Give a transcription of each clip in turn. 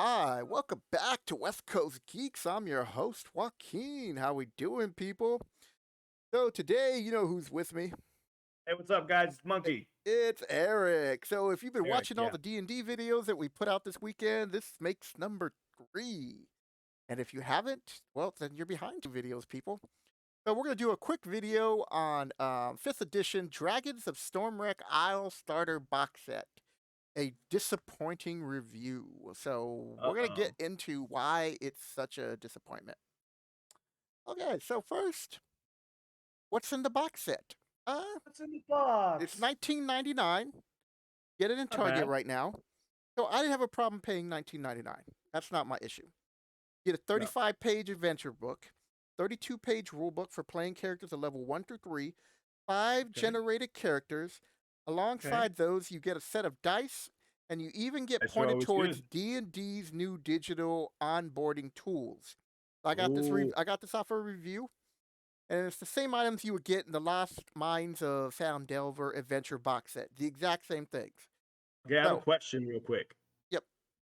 Hi, welcome back to West Coast Geeks. I'm your host, Joaquin. How we doing, people? So today, you know who's with me? Hey, what's up, guys? It's Monkey. It's Eric. So if you've been Eric, watching all yeah. the D&D videos that we put out this weekend, this makes number 3. And if you haven't, well, then you're behind 2 videos, people. So we're going to do a quick video on 5th edition Dragons of Stormwreck Isle starter box set. A disappointing review. So we're going to get Uh-oh. into why it's such a disappointment. Okay, so first, what's in the box set? Uh, What's in the it's box? 19.99. Get it in Not Target bad. right now. So I didn't have a problem paying 19.99. That's not my issue. Get a No. 35-page adventure book, 32-page rule book for playing characters of level 1 through 3, 5 Okay. generated characters. Okay. Alongside those, you get a set of dice, and you even get Dice are pointed always towards good. D&D's new digital onboarding tools. I got this. Oh. I got this off a review, and it's the same items you would get in the Lost Mines of Phandelver adventure box set. The exact same things. Okay, I have a So, question real quick. yep.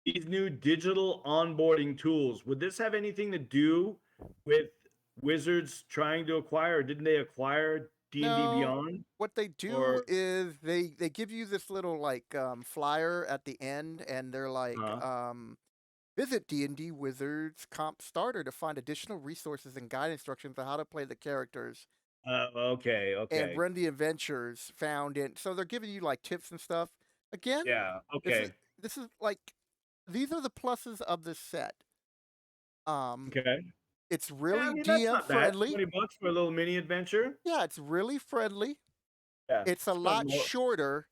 These new digital onboarding tools, would this have anything to do with Wizards trying to acquire, or didn't they acquire D&D No, Beyond? what they do Or is they give you this little like flyer at the end, and they're like, uh visit D&D Wizards Comp Starter to find additional resources and guide instructions on how to play the characters okay, and okay. run the adventures found in. So they're giving you like tips and stuff. Again, Yeah, this is okay. this is like these are the pluses of this set. Um, Okay. it's Yeah, I really mean that's DM not bad. friendly. 20 bucks for a little mini adventure. Yeah, it's really friendly. Yeah. It's a It's about lot shorter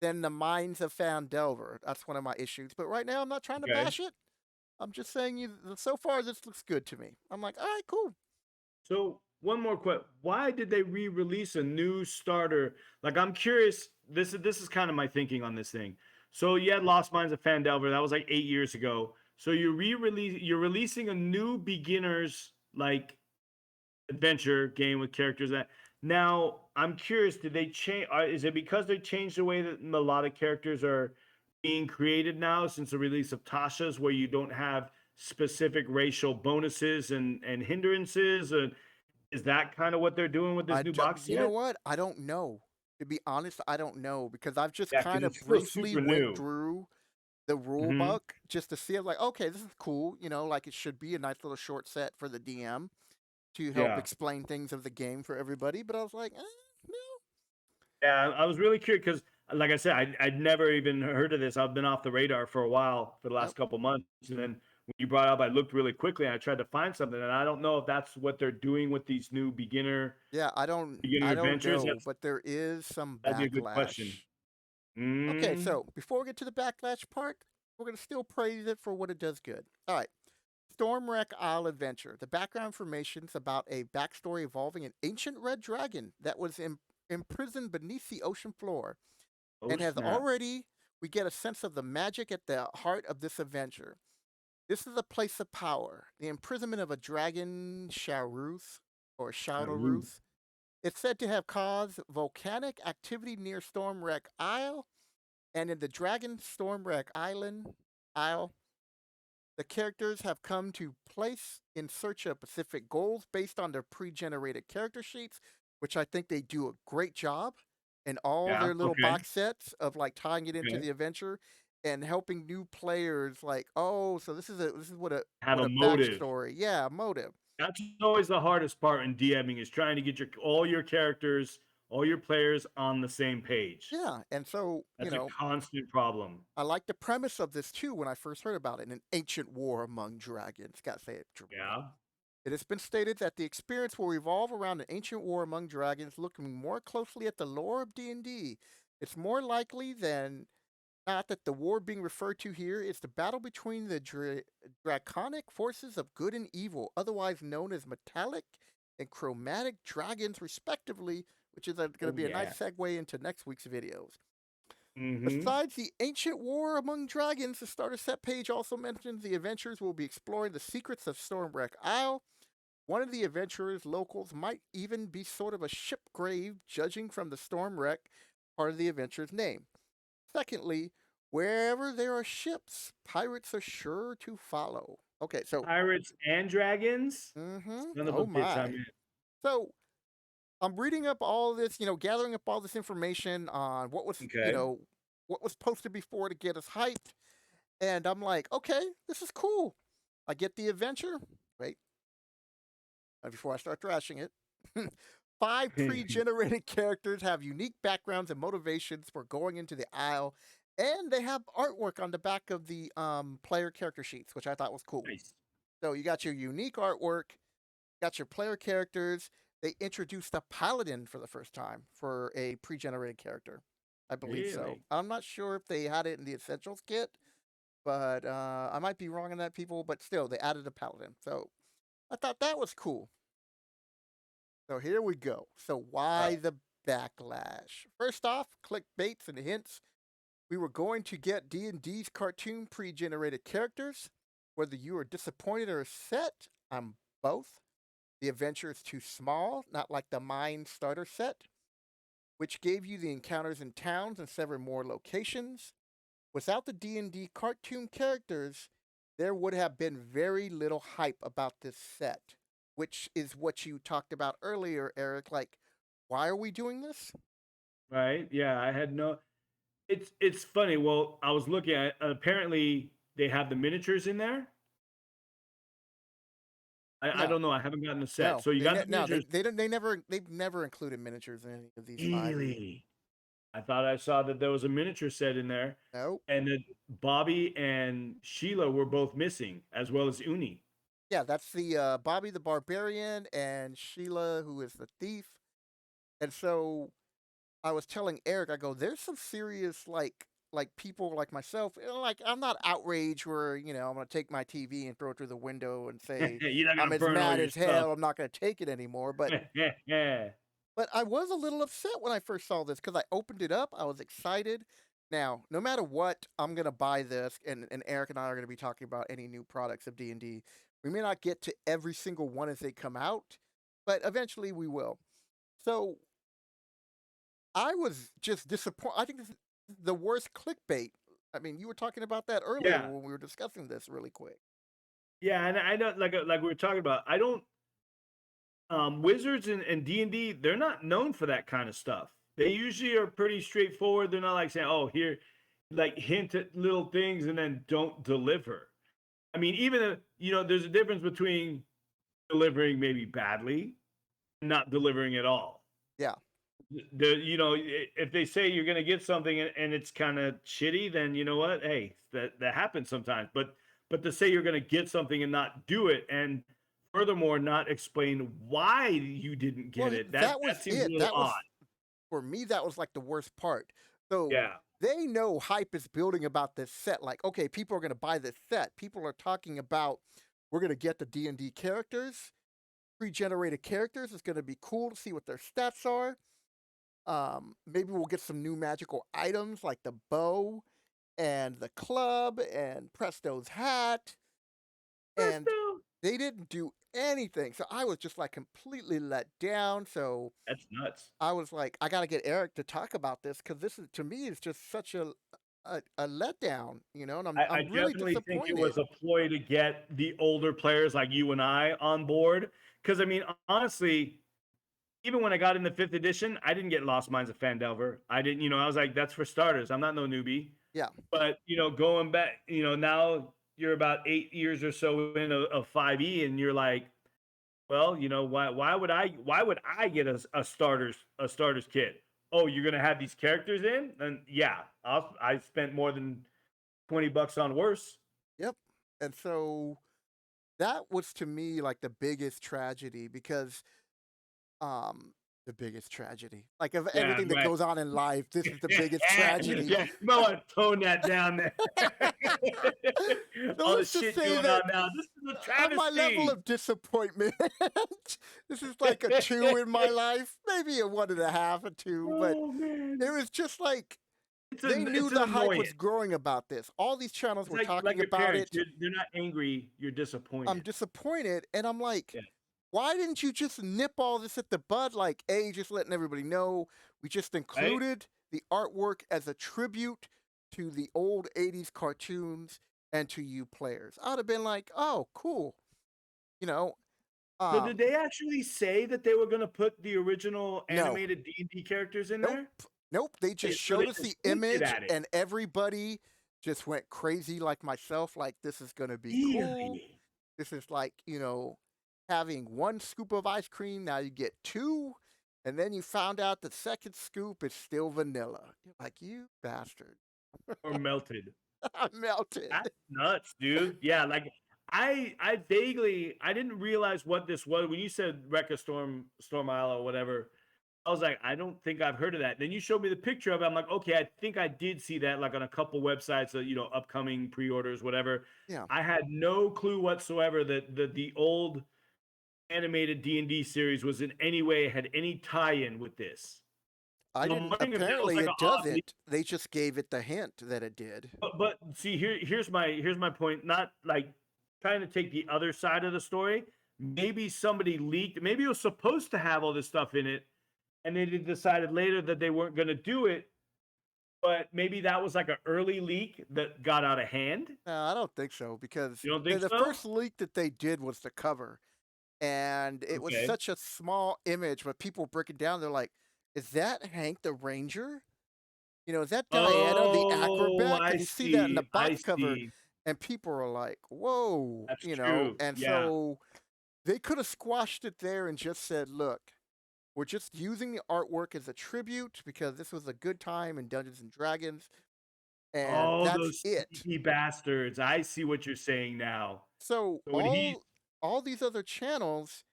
than the Mines of Phandelver. That's one of my issues. But right now, I'm not trying to okay. bash it. I'm just saying you. So far, this looks good to me. I'm like, all right, cool. So one more question: why did they re-release a new starter? Like, I'm curious. This is kind of my thinking on this thing. So you had Lost Mines of Phandelver. That was like 8 years ago. So you're releasing a new beginners like adventure game with characters that now I'm curious. Did they change? Is it because they changed the way that a lot of characters are being created now since the release of Tasha's, where you don't have specific racial bonuses and hindrances? Is that kind of what they're doing with this new box You know set? what? I don't know. To be honest, I don't know because I've just Yeah, kind because of it's still briefly super went new. through the rule Hmm. book just to see. I was like, okay, this is cool. You know, like it should be a nice little short set for the DM to help Yeah. explain things of the game for everybody. But I was like, no. Yeah, I was really curious because, like I said, I'd never even heard of this. I've been off the radar for a while for the Yep. last couple months, and then when you brought it up, I looked really quickly and I tried to find something, and I don't know if that's what they're doing with these new Yeah, beginner I don't adventures. know, but there is some That'd be a good question. backlash. Okay, Mm, so before we get to the backlash part, we're gonna still praise it for what it does good. All right. Stormwreck Isle Adventure. The background information is about a backstory involving an ancient red dragon that was imprisoned beneath the ocean floor oh and has snap! already, we get a sense of the magic at the heart of this adventure. This is a place of power, the imprisonment of a dragon Sharuth or Haru. Shadowruth. It's said to have caused volcanic activity near Stormwreck Isle, and in the Dragon Stormwreck Isle, the characters have come to place in search of specific goals based on their pre-generated character sheets, which I think they do a great job in all Yeah. their little Okay. box sets of like tying it into Okay. the adventure and helping new players like, oh, so this is Have what a a motive. backstory. Yeah, motive. That's always the hardest part in DMing is trying to get all your characters, all your players on the same page. Yeah, and so, That's a constant problem. I like the premise of this too when I first heard about it. An ancient war among dragons. Gotta say it right. Yeah. It has been stated that the experience will revolve around an ancient war among dragons, looking more closely at the lore of D&D. It's more likely than not that the war being referred to here is the battle between the draconic forces of good and evil, otherwise known as metallic and chromatic dragons, respectively, which is going to Oh be a nice yeah. segue into next week's videos. Mm-hmm. Besides the ancient war among dragons, the starter set page also mentions the adventurers will be exploring the secrets of Stormwreck Isle. One of the adventurers' locals might even be sort of a shipgrave, judging from the Stormwreck part of the adventurer's name. Secondly, Wherever there are ships, pirates are sure to follow. Okay, so Pirates and dragons? Son of a oh bitch, I'm my. in. So I'm reading up all this, gathering up all this information on Okay. what was posted before to get us hyped. And I'm like, okay, this is cool. I get the adventure. Wait, before I start thrashing it. Five pre-generated characters have unique backgrounds and motivations for going into the Isle, and they have artwork on the back of the player character sheets, which I thought was cool. Nice. So you got your unique artwork, got your player characters. They introduced a paladin for the first time for a pre-generated character. I believe so. Really? I'm not sure if they had it in the essentials kit, but I might be wrong on that, people. But still, they added a paladin, so I thought that was cool. So here we go. So Uh, why the backlash? First off, clickbaits and hints. We were going to get D&D's cartoon pre-generated characters. Whether you are disappointed or set, I'm both. The adventure is too small, not like the Mine starter set, which gave you the encounters in towns and several more locations. Without the D&D cartoon characters, there would have been very little hype about this set, which is what you talked about earlier, Eric. Like, why are we doing this? right? Yeah, I had no it's funny. Well, I was looking at apparently they have the miniatures in there. I No, don't know. I haven't gotten the set. no, So you got the no, miniatures. they've never included miniatures in any of these 5e. Really? I thought I saw that there was a miniature set in there, Nope. and that Bobby and Sheila were both missing, as well as Uni. Yeah, that's the Bobby the Barbarian and Sheila, who is the thief. And so I was telling Eric, I go, there's some serious like people like myself, like I'm not outraged where I'm gonna take my TV and throw it through the window and say You're not I'm gonna as burn all mad your as stuff. hell. I'm not gonna take it anymore. But I was a little upset when I first saw this because I opened it up. I was excited. Now, no matter what, I'm gonna buy this, and Eric and I are gonna be talking about any new products of D&D. We may not get to every single one as they come out, but eventually we will. So I was just disappointed. I think this is the worst clickbait. I mean, you were talking about that earlier Yeah, when we were discussing this really quick. yeah, and I don't like we were talking about. I don't wizards and D&D, they're not known for that kind of stuff. They usually are pretty straightforward. They're not like saying, "Oh, here," like hint at little things and then don't deliver. I mean, even there's a difference between delivering maybe badly and not delivering at all. Yeah. If they say you're going to get something and it's kind of shitty, then you know what? Hey, that happens sometimes. But to say you're going to get something and not do it, and furthermore not explain why you didn't Well, get it, that that was that seems a it. little That odd. was for me. That was like the worst part. So Yeah. they know hype is building about this set. Like, okay, people are going to buy this set. People are talking about we're going to get the D&D characters, pre-generated characters. It's going to be cool to see what their stats are. Maybe we'll get some new magical items like the bow and the club and Presto's hat. And Presto. they didn't do anything. So I was just like completely let down. So That's nuts. I was like, I got to get Eric to talk about this because this is to me is just such a letdown, and I I'm really definitely think it disappointed. was a ploy to get the older players like you and I on board. Because I mean, honestly, even when I got into fifth edition, I didn't get Lost Mines of Phandelver. I didn't, I was like, that's for starters. I'm not no newbie. Yeah. But going back, now you're about 8 years or so in of 5e, and you're like, well, why would I get a starters kit? Oh, you're gonna have these characters in? Then yeah, I spent more than $20 on worse. Yep. And so that was to me like the biggest tragedy because um the biggest tragedy. Like of Yeah, everything that right. goes on in life, this is the biggest tragedy. Yeah, you might want to tone that down there. So All the let's just shit say going that on now. This is a on my level travesty. of disappointment, this is like a 2 in my life, maybe a 1.5, a 2, but Oh it man, was just like it's they an knew it's an the hype was annoyance. growing about this. All these channels It's were like talking your about parents. it. They're not angry. You're I'm disappointed. disappointed, and I'm like, Yeah. why didn't you just nip all this at the bud? Like, A, just letting everybody know we just Right. included the artwork as a tribute to the old 80s cartoons and to you players. I'd have been like, "Oh, cool." You know, So did um, they actually say that they were gonna put the original no, animated D&D characters in nope, there? nope. They just So they showed us just the hinted image, at it? and everybody just went crazy, like myself. Like, this is gonna be cool. Really? This is like, having one scoop of ice cream. Now you get two, and then you found out the second scoop is still vanilla. You're like, you bastard! Or melted? I melted. That's nuts, dude. Yeah, like I didn't realize what this was when you said Wreck a Storm Isle or whatever. I was like, I don't think I've heard of that. Then you showed me the picture of it. I'm like, okay, I think I did see that like on a couple websites, upcoming pre-orders, whatever. Yeah, I had no clue whatsoever that the old animated D&D series was in any way had any tie-in with this. I So I'm didn't. wondering if that was Apparently, like an it odd. doesn't. They just gave it the hint that it did. But see, here's my point. Not like trying to take the other side of the story. Maybe somebody leaked. Maybe it was supposed to have all this stuff in it, and they decided later that they weren't going to do it. But maybe that was like an early leak that got out of hand. No, I don't think so because You don't the, think the so? first leak that they did was the cover, and it was Okay. such a small image. But people break it down. They're like, "Is that Hank the Ranger? Is that Diana the Oh, acrobat?" I Because you see that in the see. I box cover, see. and people are like, "Whoa!" That's true. And Yeah. so they could have squashed it there and just said, "Look, we're just using the artwork as a tribute because this was a good time in Dungeons and Dragons, and Oh, that's those it." sneaky bastards. I see what you're saying now. So So when he all these other channels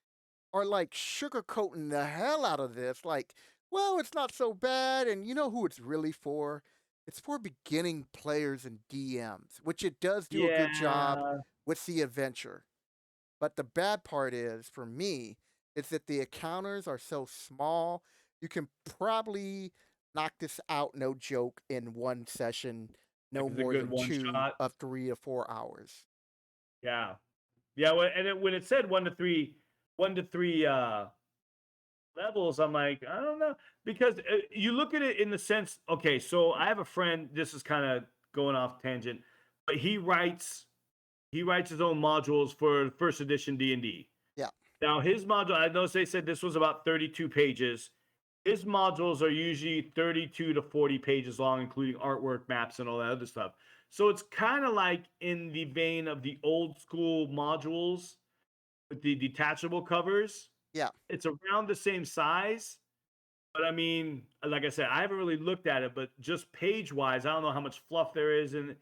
are like sugarcoating the hell out of this. Like, well, it's not so bad, and you know who it's really for? It's for beginning players and DMs, which it does do a good job Yeah. with the adventure. But the bad part is, for me, is that the encounters are so small. You can probably knock this out, no joke, in one session, Like no it's a more good than one two shot. of 3 to 4 hours. Yeah. Yeah, when it said 1 to 3 levels, I'm like, I don't know because you look at it in the sense. Okay, so I have a friend. This is kind of going off tangent, but he writes his own modules for first edition D&D. Yeah, Now his module, I noticed they said this was about 32 pages. His modules are usually 32 to 40 pages long, including artwork, maps, and all that other stuff. So it's kind of like in the vein of the old school modules with the detachable covers. yeah, It's around the same size, but I mean, like I said, I haven't really looked at it, but just page wise, I don't know how much fluff there is in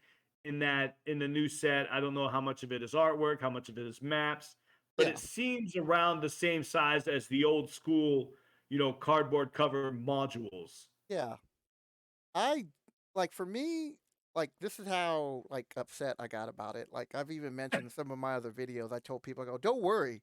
the new set. I don't know how much of it is artwork, how much of it is maps, but yeah, it seems around the same size as the old school, cardboard cover modules. yeah. I like for me, like this is how like upset I got about it. Like I've even mentioned in some of my other videos. I told people, I go, "Don't worry,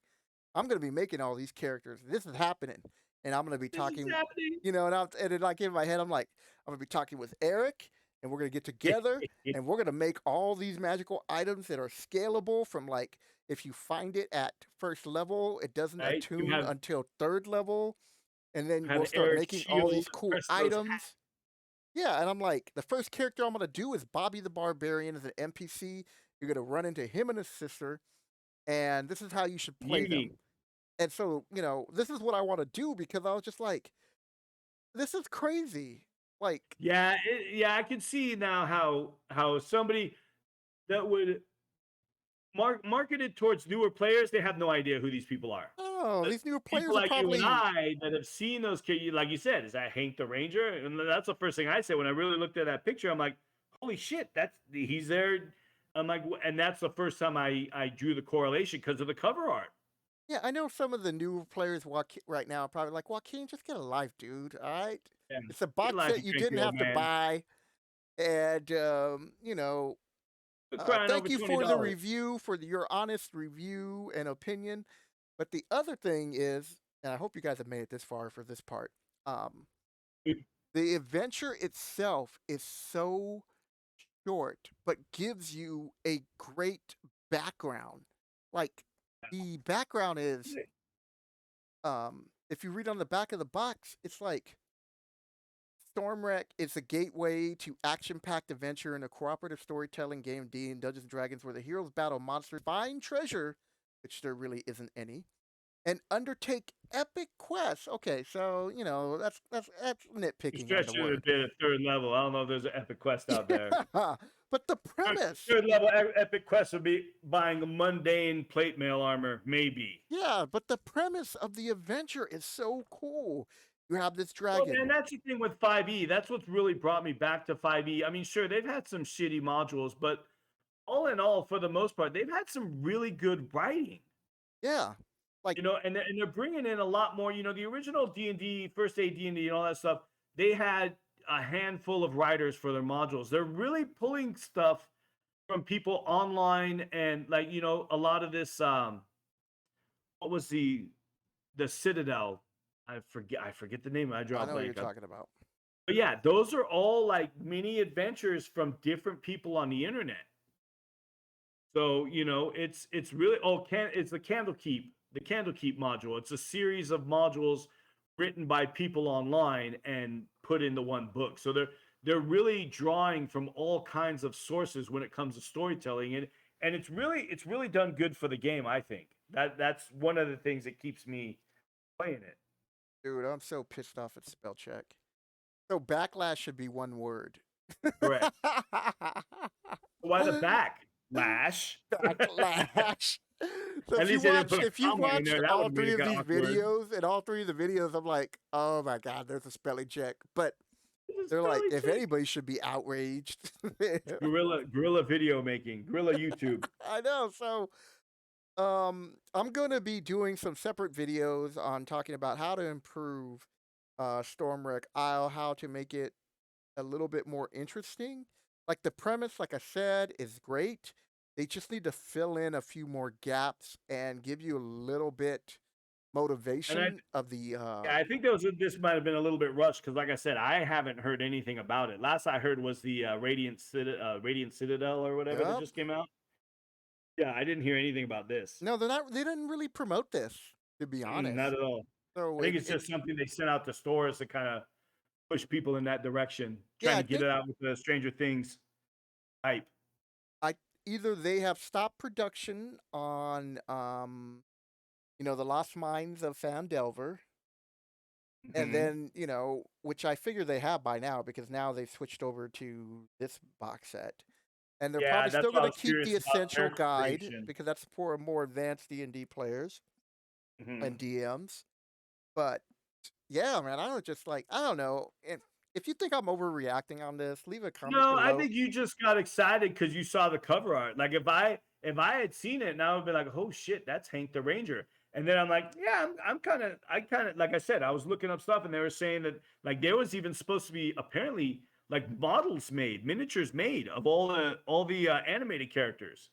I'm gonna be making all these characters. This is happening, and I'm gonna be This is talking, happening. and then like in my head, I'm like, I'm gonna be talking with Eric, and we're gonna get together, and we're gonna make all these magical items that are scalable from like if you find it at first level, it doesn't Right? You attune have until third level, and then we'll have start Eric's making all shield, these cool rest of those hats. items. Yeah, and I'm like, the first character I'm gonna do is Bobby the Barbarian as an NPC. You're gonna run into him and his sister, and this is how you should play them. Unique. And so, this is what I want to do because I was just like, this is crazy. Like, Yeah, yeah, I can see now how somebody that would marketed towards newer players, they have no idea who these people are. oh, But these new people players are like you and probably, I that have seen those kids, like you said, is that Hank the Ranger? And that's the first thing I said when I really looked at that picture. I'm like, holy shit, he's there. I'm like, and that's the first time I drew the correlation because of the cover art. yeah, I know some of the new players right now are probably like, Joaquin, just get a life, dude. All right. Yeah, It's a get box life, set you you cranky didn't old have to man. buy. And, Quit crying thank over you twenty for the dollars. review, for your honest review and opinion. But the other thing is, and I hope you guys have made it this far for this part. Um, the adventure itself is so short, but gives you a great background. Like the background is, if you read on the back of the box, it's like Stormwreck is a gateway to action-packed adventure in a cooperative storytelling game D and Dungeons and Dragons where the heroes battle monsters, find treasure, which there really isn't any, and undertake epic quests. Okay, so that's nitpicking on the Stretching it a word. bit at third level. I don't know if there's an epic quest out there. Yeah, but the premise, Third level epic quest would be buying a mundane plate mail armor, maybe. yeah, but the premise of the adventure is so cool. You have this Well, man, dragon. that's the thing with 5e. That's what's really brought me back to 5e. I mean, sure, they've had some shitty modules, but all in all, for the most part, they've had some really good writing. Yeah, like And they're bringing in a lot more. The original D&D, first aid D&D, and all that stuff. They had a handful of writers for their modules. They're really pulling stuff from people online, and a lot of this. What was the Citadel? I forget the name. I draw I a know what you're blank. talking about. But yeah, those are all like mini adventures from different people on the internet. So it's really it's the Candlekeep module. It's a series of modules written by people online and put into one book. So they're really drawing from all kinds of sources when it comes to storytelling, and it's really done good for the game. I think that's one of the things that keeps me playing it. Dude, I'm so pissed off at spell check. So backlash should be one word. Correct. Why the backlash? Backlash. So At least they didn't put a if you comma in watched there. That all would three make of it these awkward. videos, and all three of the videos, I'm like, oh my god, there's a spelling check. But they're like, Spelling if check. anybody should be outraged. Guerrilla video making, guerrilla YouTube. I know. So I'm gonna be doing some separate videos on talking about how to improve Stormwreck Isle, how to make it a little bit more interesting. Like the premise, like I said, is great. They just need to fill in a few more gaps and give you a little bit And I motivation of the Yeah, I think this might have been a little bit rushed because, like I said, I haven't heard anything about it. Last I heard was the Radiant Citadel or whatever that Yep. just came out. Yeah, I didn't hear anything about this. No, they didn't really promote this, to be Not honest. at all. I So think it's just something they sent out to stores to kind of push people in that direction, yeah, trying I to get think it out with the Stranger Things hype. I either they have stopped production on the Lost Mines of Phandelver. And Hmm. then, which I figure they have by now because now they've switched over to this box set. And they're Yeah, probably that's still why going I to was keep curious the about essential character guide creation. because that's for more advanced D&D players Hmm. and DMs. But yeah, man, I don't know. And if you think I'm overreacting on this, leave a comment No, I below. think you just got excited because you saw the cover art. Like if I had seen it, now I'd be like, oh shit, that's Hank the Ranger. And then I'm like, yeah, I kind of like I said, I was looking up stuff and they were saying that like there was even supposed to be apparently like models made, miniatures made of all the animated characters.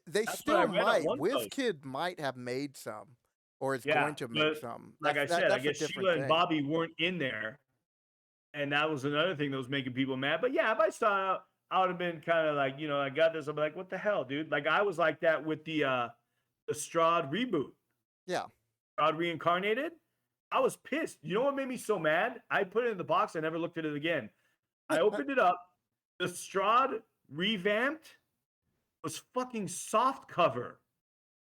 They That's what I still read on might. one post. WizKid might have made some or is Yeah, going to make but some. like I said, I That's a guess different Sheila and thing. Bobby weren't in there. And that was another thing that was making people mad. But yeah, if I saw it, I would have been kind of like, I got this. I'm like, what the hell, dude? Like I was like that with the Strahd reboot. Yeah. Strahd reincarnated. I was pissed. You know what made me so mad? I put it in the box. I never looked at it again. I opened it up. The Strahd revamped was fucking soft cover.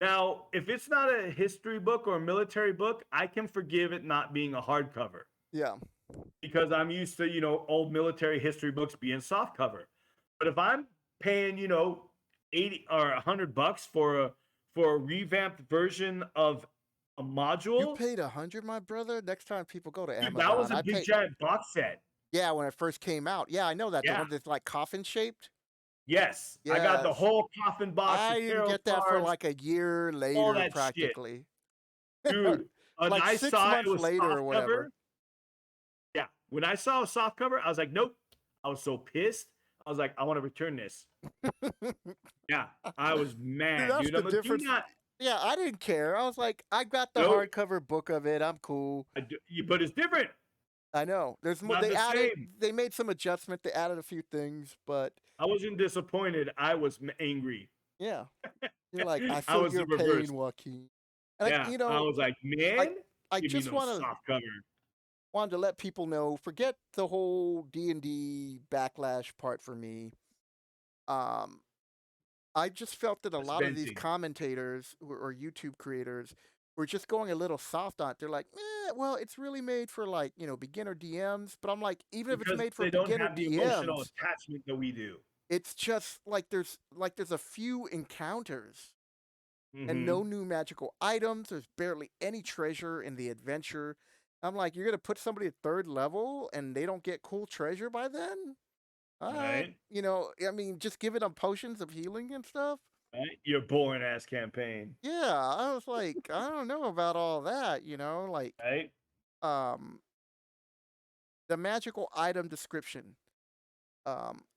Now, if it's not a history book or a military book, I can forgive it not being a hardcover Yeah. because I'm used to, old military history books being soft cover. But if I'm paying, 80 or $100 for a revamped version of a You module, paid 100, my brother. Next time people go to dude, that was Amazon, a I big pay. giant box set. Yeah, when it first came out. Yeah, I know that. The Yeah. one that's like coffin shaped. Yes. I got the Yes. whole coffin box, the I didn't tarot get that for cards, like a year all later, that shit. practically. Dude, when Like I 6 saw it months was later or soft whatever. cover, yeah. When I saw a soft cover, I was like, nope. I was so pissed. I was like, I want to return this. Yeah, I was Dude, mad, that's dude. the I'm like, do difference. not. Yeah, I didn't care. I was like, I got the Nope. hardcover book of it. I'm cool. But it's different. I know. There's more. Not the same. They made some adjustment. They added a few things, but I wasn't disappointed. I was angry. yeah, you're like, I I feel was the your pain, reverse. Joaquin. And Yeah, I was like, I, man, I give me just no want to soft cover. wanted to let people know, forget the whole D&D backlash part for me. Um, I just felt that a Just lot of these venting. commentators or YouTube creators were just going a little soft on it. They're like, well, it's really made for like, beginner DMs. But I'm like, even if it's Because made for they don't beginner have the emotional DMs, attachment that we do. it's just like there's a few encounters and no Mhm. new magical items. There's barely any treasure in the adventure. I'm like, you're gonna put somebody at third level and they don't get cool treasure by then? Right? I mean, just giving them potions of healing and stuff. Right? Your boring ass campaign. Yeah, I was like, I don't know about all that, Right? um, the magical item description.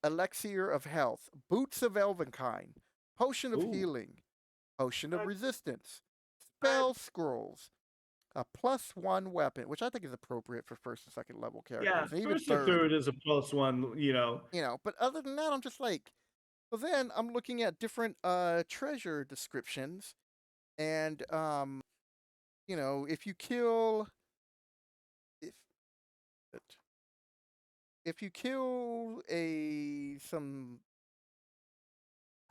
Elixir of health, boots of elvenkind, potion of Ooh. healing, potion of What? resistance, What? spell scrolls, a +1 weapon, which I think is appropriate for first and second level Yeah, characters, and even first or third. third is a +1, you know. But other than that, I'm just like, so then I'm looking at different treasure descriptions, and if you kill if if you kill a some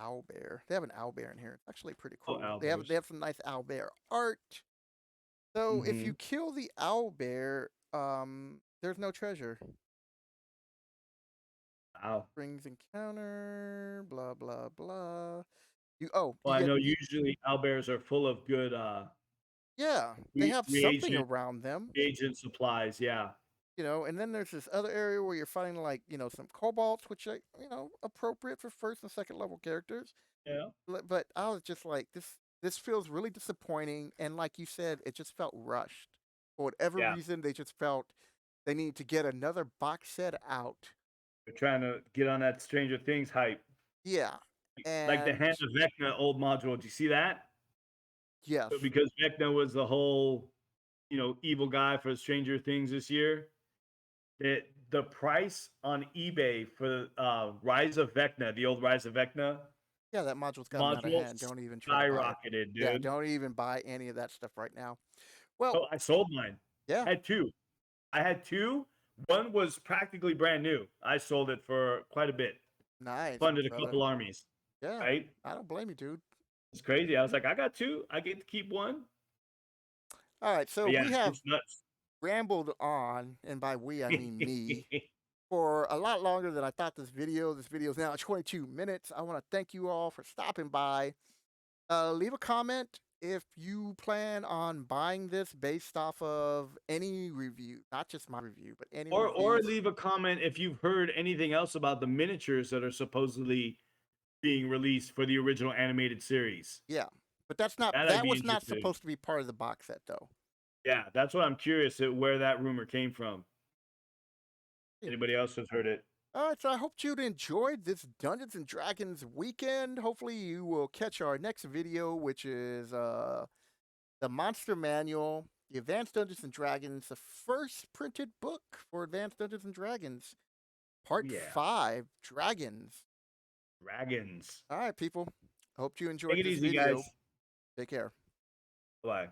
owlbear, they have an owlbear in here. It's actually pretty Oh, cool. They have owlbears. some nice owlbear art. So if you Mhm. kill the owlbear, there's no treasure. Wow. Brings encounter, blah blah blah. Well, You I get know usually owlbears are full of good, yeah, they have something reagent around them, supplies, yeah. and then there's this other area where you're fighting like, some kobolds, which are, appropriate for first and second level characters. Yeah. But I was just like, this feels really disappointing, and like you said, it just felt rushed. For whatever Yeah. reason, they just felt they needed to get another box set out. They're trying to get on that Stranger Things hype. Yeah. Like the And Hand of Vecna old module. Do you see that? yes. So because Vecna was the whole, evil guy for Stranger Things this year, the price on eBay for Rise of Vecna, the old Rise of Vecna Yeah, that module's gotten out of module hand. Don't even try to buy it. skyrocketed, Yeah, dude. don't even buy any of that stuff right now. Well, So I sold mine. yeah, I had two. I had two. One was practically brand new. I sold it for quite a bit. nice, Funded a brother. couple armies, Yeah, right? I don't blame you, dude. It's crazy. I was like, I got two. I get to keep one. All right, so But yeah, we have it's nuts. rambled on, and by we, I mean me, for a lot longer than I thought this video. This video is now 22 minutes. I want to thank you all for stopping by. Leave a comment if you plan on buying this based off of any review, not just my review, but any Or reviews. leave a comment if you've heard anything else about the miniatures that are supposedly being released for the original animated series. Yeah, but that I'd be was not interested. supposed to be part of the box set, though. Yeah, that's what I'm curious at where that rumor came from. Yeah. Anybody else has heard it? All right, so I hope you enjoyed this Dungeons and Dragons weekend. Hopefully, you will catch our next video, which is the Monster Manual, the Advanced Dungeons and Dragons, the first printed book for Advanced Dungeons and Dragons, Oh Part yeah, 5, Dragons. dragons. All right, people. Hope you Take enjoyed it this easy, video. guys. Take care. Bye.